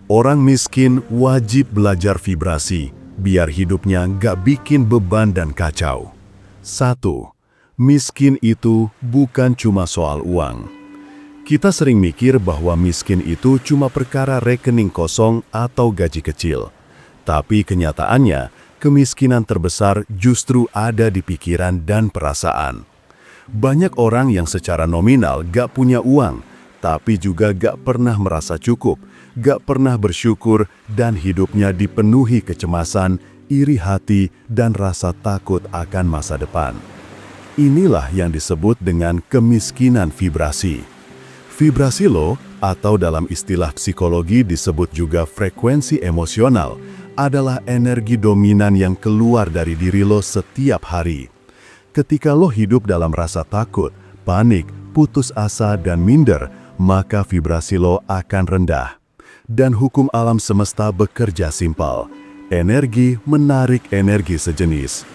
Orang miskin wajib belajar vibrasi, biar hidupnya nggak bikin beban dan kacau. 1. Miskin itu bukan cuma soal uang. Kita sering mikir bahwa miskin itu cuma perkara rekening kosong atau gaji kecil. Tapi kenyataannya, kemiskinan terbesar justru ada di pikiran dan perasaan. Banyak orang yang secara nominal gak punya uang, tapi juga gak pernah merasa cukup, gak pernah bersyukur, dan hidupnya dipenuhi kecemasan, iri hati, dan rasa takut akan masa depan. Inilah yang disebut dengan kemiskinan vibrasi. Vibrasi lo, atau dalam istilah psikologi disebut juga frekuensi emosional, adalah energi dominan yang keluar dari diri lo setiap hari. Ketika lo hidup dalam rasa takut, panik, putus asa, dan minder, maka vibrasi lo akan rendah. Dan hukum alam semesta bekerja simpel. Energi menarik energi sejenis.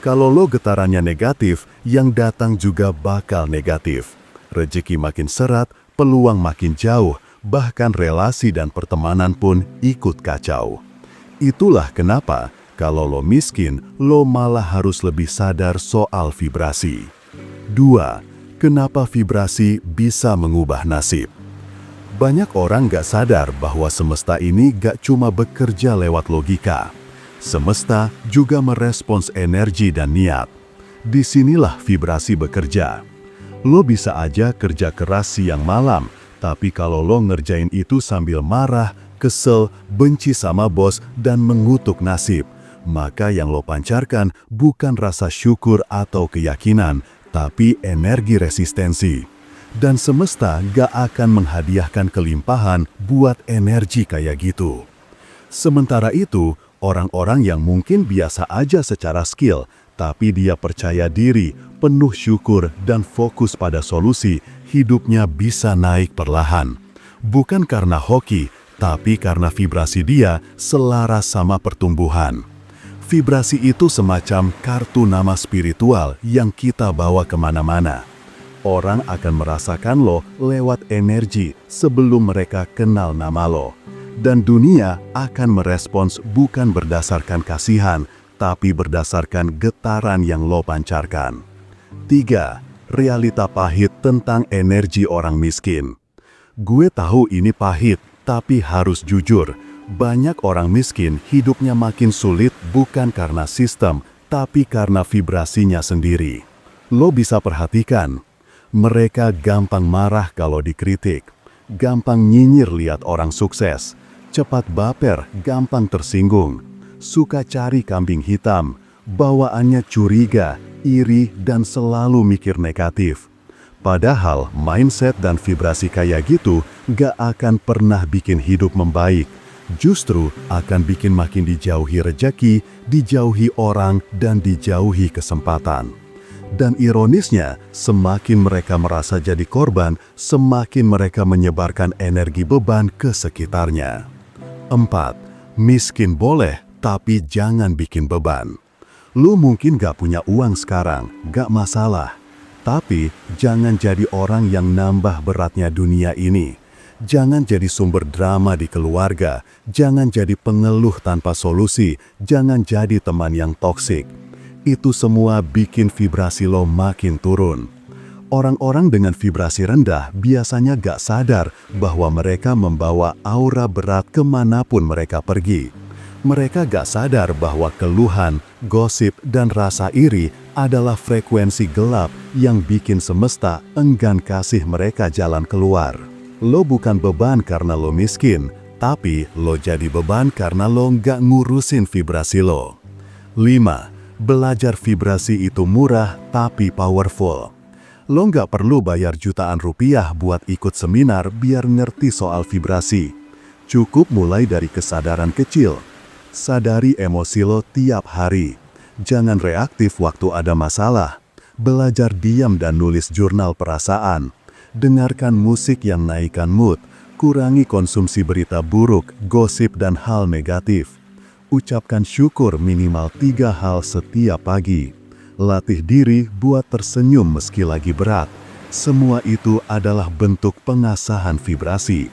Kalau lo getarannya negatif, yang datang juga bakal negatif. Rezeki makin serat, peluang makin jauh, bahkan relasi dan pertemanan pun ikut kacau. Itulah kenapa kalau lo miskin, lo malah harus lebih sadar soal vibrasi. 2. Kenapa vibrasi bisa mengubah nasib? Banyak orang gak sadar bahwa semesta ini gak cuma bekerja lewat logika. Semesta juga merespons energi dan niat. Disinilah vibrasi bekerja. Lo bisa aja kerja keras siang malam, tapi kalau lo ngerjain itu sambil marah, kesel, benci sama bos, dan mengutuk nasib, maka yang lo pancarkan bukan rasa syukur atau keyakinan, tapi energi resistensi. Dan semesta gak akan menghadiahkan kelimpahan buat energi kayak gitu. Sementara itu, orang-orang yang mungkin biasa aja secara skill, tapi dia percaya diri, penuh syukur, dan fokus pada solusi, hidupnya bisa naik perlahan. Bukan karena hoki, tapi karena vibrasi dia selaras sama pertumbuhan. Vibrasi itu semacam kartu nama spiritual yang kita bawa kemana-mana. Orang akan merasakan lo lewat energi sebelum mereka kenal nama lo. Dan dunia akan merespons bukan berdasarkan kasihan, tapi berdasarkan getaran yang lo pancarkan. 3. Realita pahit tentang energi orang miskin. Gue tahu ini pahit, tapi harus jujur. Banyak orang miskin hidupnya makin sulit bukan karena sistem, tapi karena vibrasinya sendiri. Lo bisa perhatikan, mereka gampang marah kalau dikritik, gampang nyinyir lihat orang sukses, cepat baper, gampang tersinggung, suka cari kambing hitam, bawaannya curiga, iri, dan selalu mikir negatif. Padahal mindset dan vibrasi kayak gitu gak akan pernah bikin hidup membaik. Justru akan bikin makin dijauhi rejeki, dijauhi orang, dan dijauhi kesempatan. Dan ironisnya, semakin mereka merasa jadi korban, semakin mereka menyebarkan energi beban ke sekitarnya. 4. Miskin boleh, tapi jangan bikin beban. Lu mungkin gak punya uang sekarang, gak masalah. Tapi jangan jadi orang yang nambah beratnya dunia ini. Jangan jadi sumber drama di keluarga, jangan jadi pengeluh tanpa solusi, jangan jadi teman yang toksik. Itu semua bikin vibrasi lo makin turun. Orang-orang dengan vibrasi rendah biasanya gak sadar bahwa mereka membawa aura berat kemanapun mereka pergi. Mereka gak sadar bahwa keluhan, gosip, dan rasa iri adalah frekuensi gelap yang bikin semesta enggan kasih mereka jalan keluar. Lo bukan beban karena lo miskin, tapi lo jadi beban karena lo nggak ngurusin vibrasi lo. 5. Belajar vibrasi itu murah tapi powerful. Lo nggak perlu bayar jutaan rupiah buat ikut seminar biar ngerti soal vibrasi. Cukup mulai dari kesadaran kecil. Sadari emosi lo tiap hari. Jangan reaktif waktu ada masalah. Belajar diam dan nulis jurnal perasaan. Dengarkan musik yang naikkan mood, kurangi konsumsi berita buruk, gosip, dan hal negatif. Ucapkan syukur minimal 3 hal setiap pagi. Latih diri buat tersenyum meski lagi berat. Semua itu adalah bentuk pengasahan vibrasi.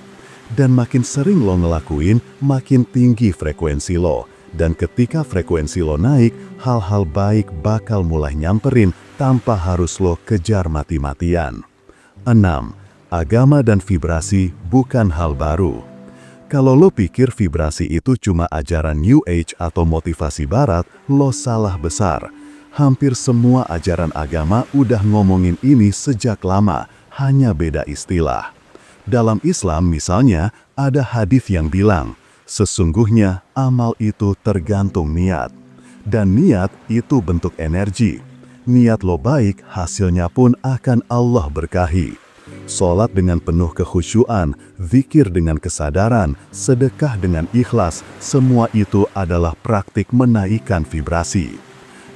Dan makin sering lo ngelakuin, makin tinggi frekuensi lo. Dan ketika frekuensi lo naik, hal-hal baik bakal mulai nyamperin tanpa harus lo kejar mati-matian. 6. Agama dan vibrasi bukan hal baru. Kalau lo pikir vibrasi itu cuma ajaran New Age atau motivasi barat, lo salah besar. Hampir semua ajaran agama udah ngomongin ini sejak lama, hanya beda istilah. Dalam Islam misalnya, ada hadis yang bilang, sesungguhnya amal itu tergantung niat. Dan niat itu bentuk energi. Niat lo baik, hasilnya pun akan Allah berkahi. Sholat dengan penuh kekhusyuan, zikir dengan kesadaran, sedekah dengan ikhlas, semua itu adalah praktik menaikkan vibrasi.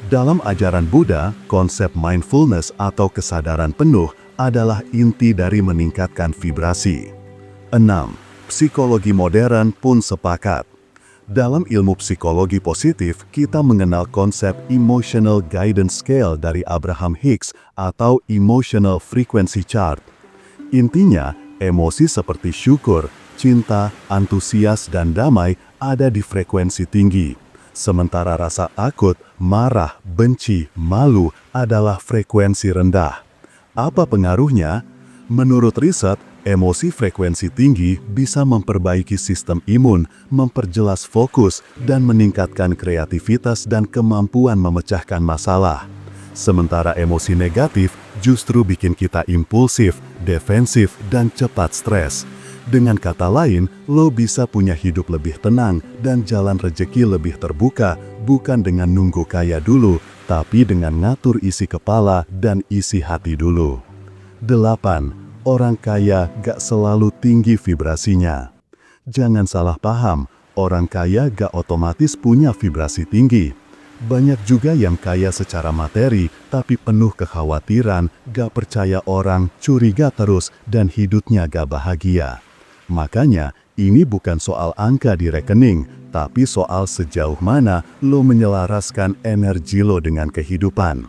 Dalam ajaran Buddha, konsep mindfulness atau kesadaran penuh adalah inti dari meningkatkan vibrasi. 6. Psikologi modern pun sepakat. Dalam ilmu psikologi positif, kita mengenal konsep Emotional Guidance Scale dari Abraham Hicks atau Emotional Frequency Chart. Intinya, emosi seperti syukur, cinta, antusias, dan damai ada di frekuensi tinggi. Sementara rasa takut, marah, benci, malu adalah frekuensi rendah. Apa pengaruhnya? Menurut riset, emosi frekuensi tinggi bisa memperbaiki sistem imun, memperjelas fokus, dan meningkatkan kreativitas dan kemampuan memecahkan masalah. Sementara emosi negatif justru bikin kita impulsif, defensif, dan cepat stres. Dengan kata lain, lo bisa punya hidup lebih tenang dan jalan rejeki lebih terbuka, bukan dengan nunggu kaya dulu, tapi dengan ngatur isi kepala dan isi hati dulu. 8. Orang kaya gak selalu tinggi vibrasinya. Jangan salah paham, orang kaya gak otomatis punya vibrasi tinggi. Banyak juga yang kaya secara materi, tapi penuh kekhawatiran, gak percaya orang, curiga terus, dan hidupnya gak bahagia. Makanya, ini bukan soal angka di rekening, tapi soal sejauh mana lo menyelaraskan energi lo dengan kehidupan.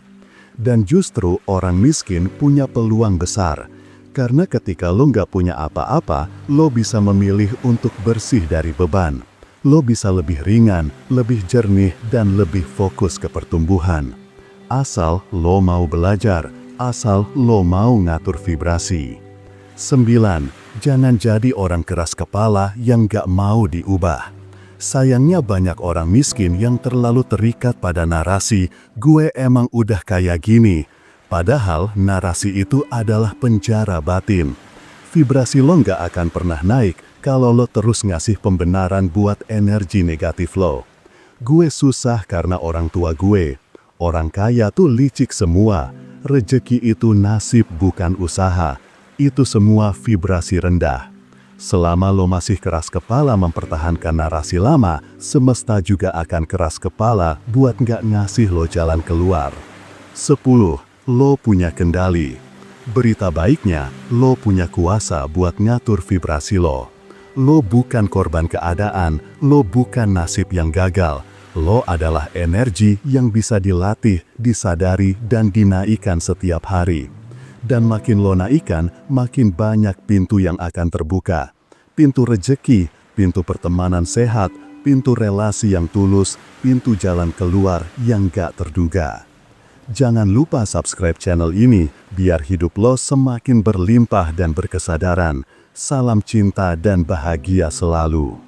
Dan justru orang miskin punya peluang besar. Karena ketika lo nggak punya apa-apa, lo bisa memilih untuk bersih dari beban. Lo bisa lebih ringan, lebih jernih, dan lebih fokus ke pertumbuhan. Asal lo mau belajar, asal lo mau ngatur vibrasi. 9. Jangan jadi orang keras kepala yang gak mau diubah. Sayangnya banyak orang miskin yang terlalu terikat pada narasi, gue emang udah kayak gini. Padahal narasi itu adalah penjara batin. Vibrasi lo gak akan pernah naik kalau lo terus ngasih pembenaran buat energi negatif lo. Gue susah karena orang tua gue. Orang kaya tuh licik semua. Rejeki itu nasib bukan usaha. Itu semua vibrasi rendah. Selama lo masih keras kepala mempertahankan narasi lama, semesta juga akan keras kepala buat nggak ngasih lo jalan keluar. 10. Lo punya kendali. Berita baiknya, lo punya kuasa buat ngatur vibrasi lo. Lo bukan korban keadaan, lo bukan nasib yang gagal. Lo adalah energi yang bisa dilatih, disadari, dan dinaikkan setiap hari. Dan makin lo naikkan, makin banyak pintu yang akan terbuka. Pintu rejeki, pintu pertemanan sehat, pintu relasi yang tulus, pintu jalan keluar yang gak terduga. Jangan lupa subscribe channel ini, biar hidup lo semakin berlimpah dan berkesadaran. Salam cinta dan bahagia selalu.